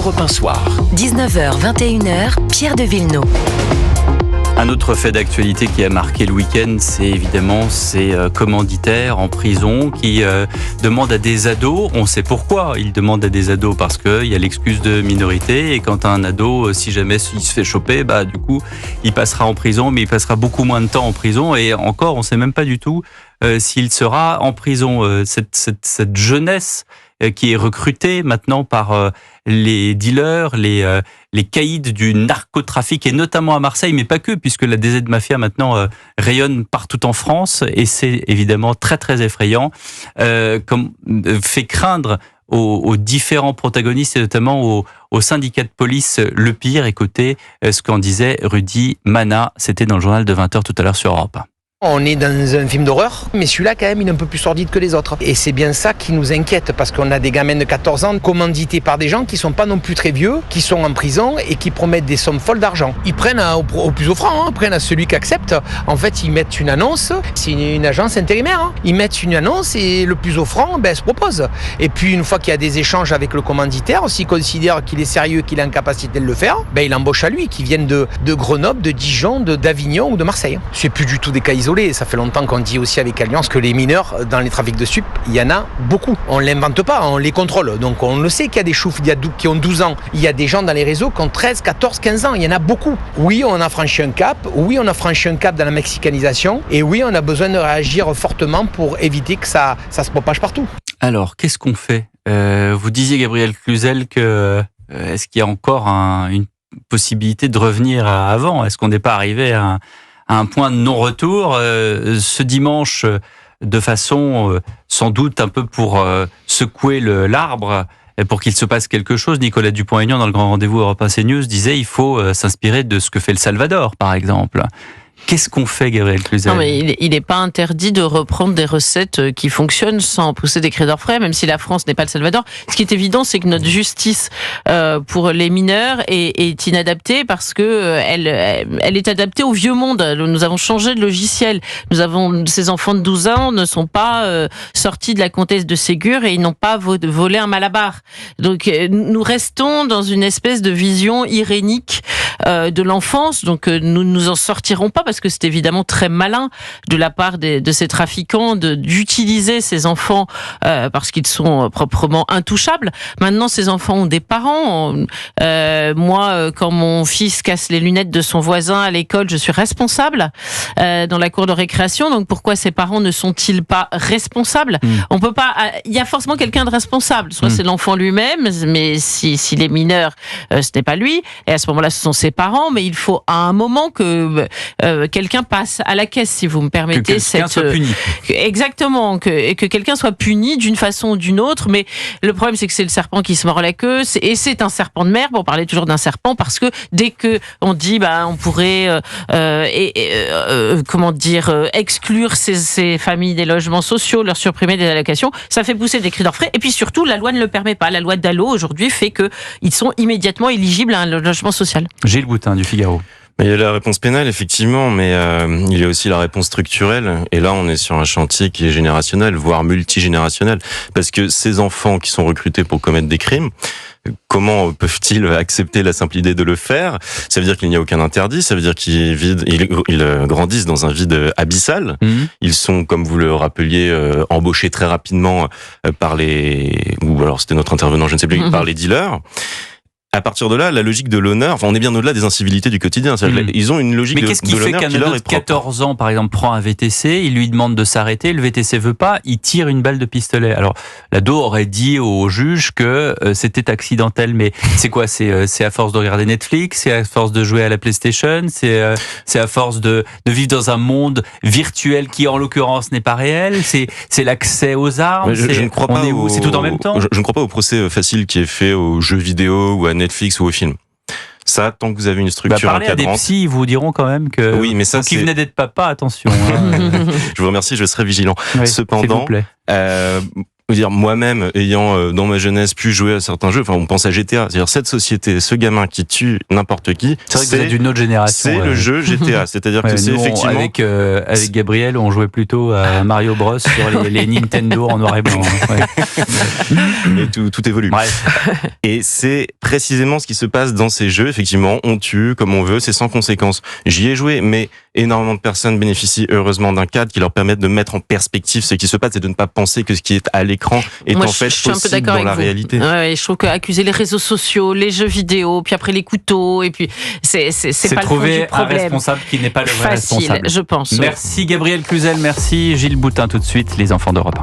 Europe 1 Soir. 19h, 21h, Pierre de Villeneuve. Un autre fait d'actualité qui a marqué le week-end, c'est évidemment ces commanditaires en prison qui demandent à des ados, on sait pourquoi ils demandent à des ados, parce qu'il y a l'excuse de minorité, et quand un ado, si jamais il se fait choper, du coup, il passera en prison, mais il passera beaucoup moins de temps en prison, et encore, on ne sait même pas du tout s'il sera en prison. Cette jeunesse qui est recrutée maintenant par les dealers, les caïds du narcotrafic, et notamment à Marseille, mais pas que, puisque la DZ Mafia maintenant rayonne partout en France, et c'est évidemment très très effrayant, fait craindre aux différents protagonistes, et notamment au syndicat de police le pire. Écoutez ce qu'en disait Rudy Mana, c'était dans le journal de 20h tout à l'heure sur Europe 1. On est dans un film d'horreur, mais celui-là, quand même, il est un peu plus sordide que les autres. Et c'est bien ça qui nous inquiète, parce qu'on a des gamins de 14 ans commandités par des gens qui sont pas non plus très vieux, qui sont en prison et qui promettent des sommes folles d'argent. Ils prennent au plus offrant, ils prennent à celui qui accepte. En fait, ils mettent une annonce, c'est une agence intérimaire. Ils mettent une annonce et le plus offrant se propose. Et puis, une fois qu'il y a des échanges avec le commanditaire, s'il considère qu'il est sérieux, qu'il est en capacité de le faire, il embauche à lui, qui viennent de Grenoble, de Dijon, d'Avignon ou de Marseille. C'est plus du tout des cas isolés. Ça fait longtemps qu'on dit aussi avec Alliance que les mineurs dans les trafics de stup, il y en a beaucoup. On ne l'invente pas, on les contrôle. Donc on le sait qu'il y a des choufs qui ont 12 ans. Il y a des gens dans les réseaux qui ont 13, 14, 15 ans. Il y en a beaucoup. Oui, on a franchi un cap. Oui, on a franchi un cap dans la mexicanisation. Et oui, on a besoin de réagir fortement pour éviter que ça se propage partout. Alors, qu'est-ce qu'on fait ? Vous disiez, Gabriel Cluzel, que est-ce qu'il y a encore une possibilité de revenir à avant ? Est-ce qu'on n'est pas arrivé à un point de non-retour ce dimanche, de façon sans doute un peu pour secouer l'arbre et pour qu'il se passe quelque chose? Nicolas Dupont-Aignan, dans le grand rendez-vous Europe 1 CNews, disait il faut s'inspirer de ce que fait le Salvador, par exemple. Qu'est-ce qu'on fait, Gabriel Cluzel ? Non, mais il n'est pas interdit de reprendre des recettes qui fonctionnent sans pousser des cris d'orfraie, même si la France n'est pas le Salvador. Ce qui est évident, c'est que notre justice pour les mineurs est inadaptée parce que elle est adaptée au vieux monde. Nous avons changé de logiciel. Ces enfants de 12 ans ne sont pas sortis de la comtesse de Ségur et ils n'ont pas volé un Malabar. Donc nous restons dans une espèce de vision irénique de l'enfance. Donc nous nous en sortirons pas, parce que c'est évidemment très malin de la part de ces trafiquants d'utiliser ces enfants parce qu'ils sont proprement intouchables. Maintenant, ces enfants ont des parents. Moi, quand mon fils casse les lunettes de son voisin à l'école, je suis responsable dans la cour de récréation. Donc pourquoi ces parents ne sont-ils pas responsables ? On peut pas. Il y a forcément quelqu'un de responsable. Soit c'est l'enfant lui-même, mais s'il est mineur, ce n'est pas lui. Et à ce moment-là, ce sont ses parents. Mais il faut à un moment que quelqu'un passe à la caisse, si vous me permettez. Que quelqu'un soit puni. Exactement, que quelqu'un soit puni d'une façon ou d'une autre, mais le problème c'est que c'est le serpent qui se mord la queue, et c'est un serpent de mer, pour parler toujours d'un serpent, parce que dès que on dit on pourrait exclure ces familles des logements sociaux, leur supprimer des allocations, ça fait pousser des cris d'orfraie, et puis surtout la loi ne le permet pas. La loi Dallot aujourd'hui fait qu'ils sont immédiatement éligibles à un logement social. Gilles Boutin du Figaro. Il y a la réponse pénale, effectivement, mais il y a aussi la réponse structurelle. Et là, on est sur un chantier qui est générationnel, voire multigénérationnel. Parce que ces enfants qui sont recrutés pour commettre des crimes, comment peuvent-ils accepter la simple idée de le faire ? Ça veut dire qu'il n'y a aucun interdit, ça veut dire qu'ils grandissent dans un vide abyssal. Ils sont, comme vous le rappeliez, embauchés très rapidement ou alors c'était notre intervenant, je ne sais plus, par les dealers. À partir de là, la logique de l'honneur, on est bien au-delà des incivilités du quotidien. Ils ont une logique de l'honneur qui leur est propre. Mais qu'est-ce qui fait qu'un ado de 14 ans, par exemple, prend un VTC, il lui demande de s'arrêter, le VTC veut pas, il tire une balle de pistolet. Alors, l'ado aurait dit au juge que c'était accidentel, mais c'est quoi ? C'est à force de regarder Netflix, c'est à force de jouer à la PlayStation, c'est à force de vivre dans un monde virtuel qui, en l'occurrence, n'est pas réel, c'est l'accès aux armes, je ne crois pas c'est tout en même temps. Je ne crois pas au procès facile qui est fait aux jeux vidéo ou à Netflix ou au film. Ça, tant que vous avez une structure encadrante... Parlez à des psys, ils vous diront quand même que... Oui, mais ça, qui venait d'être papa, attention. Je vous remercie, je serai vigilant. Oui, Cependant, veux dire, moi-même, ayant dans ma jeunesse pu jouer à certains jeux, enfin, on pense à GTA. C'est-à-dire, cette société, ce gamin qui tue n'importe qui, C'est vrai que vous êtes d'une autre génération. c'est le jeu GTA. C'est-à-dire que c'est nous, effectivement... Avec Gabriel, on jouait plutôt à Mario Bros sur les Nintendo en noir et blanc. Et tout évolue. Bref. Et c'est précisément ce qui se passe dans ces jeux. Effectivement, on tue comme on veut, c'est sans conséquence. J'y ai joué, mais énormément de personnes bénéficient heureusement d'un cadre qui leur permet de mettre en perspective ce qui se passe et de ne pas penser que ce qui est à l'écran est Moi, en fait je suis un peu possible d'accord dans avec la vous. réalité. Ouais, je trouve qu'accuser les réseaux sociaux, les jeux vidéo, puis après les couteaux, et puis c'est pas le fond du trouver un problème. responsable qui n'est pas le vrai Facile, responsable. je pense. Merci Gabriel Cluzel, merci Gilles Boutin. Tout de suite, les enfants d'Europe 1.